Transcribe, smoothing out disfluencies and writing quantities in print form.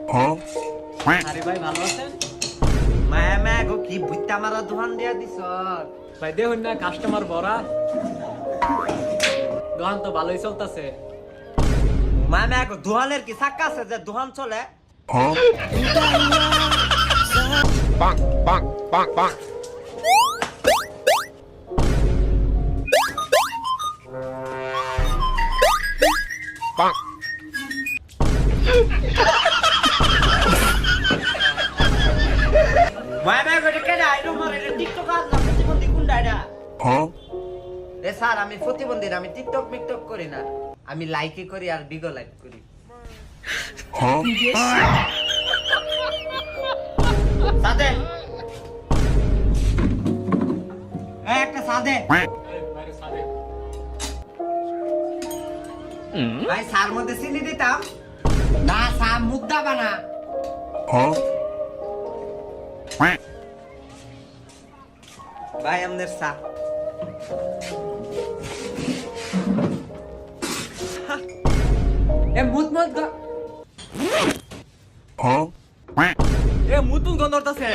আরে ভাই ভালো আছেন? মায়া গো কি ভুইতা মারা দোকান দিয়া দিছ। ভাই দেখুন না কাস্টমার ভরা, দোকান তো ভালোই চলতেছে। মায়া গো দোকানের কি চাক্কা আছে যে দোকান চলে? Bonk, bonk, bonk, bonk. Bonk. মায়া গো এটা কেডা? এটা মার এটা টিকটক আর না প্রতিবন্ধী কোনটা এটা? রে স্যার আমি প্রতিবন্ধী না, আমি টিকটক মিকটক করি না, আমি লাইকই করি আর বিগো লাইক করি। সাদে একটা সাদে ভাই সার মধ্যে চিনি দিতাম না, সা মুগ্ধা বানা ভাই আমাদের সা এ মুত মুত গো এ মুতুন গন্ধ হতাছে।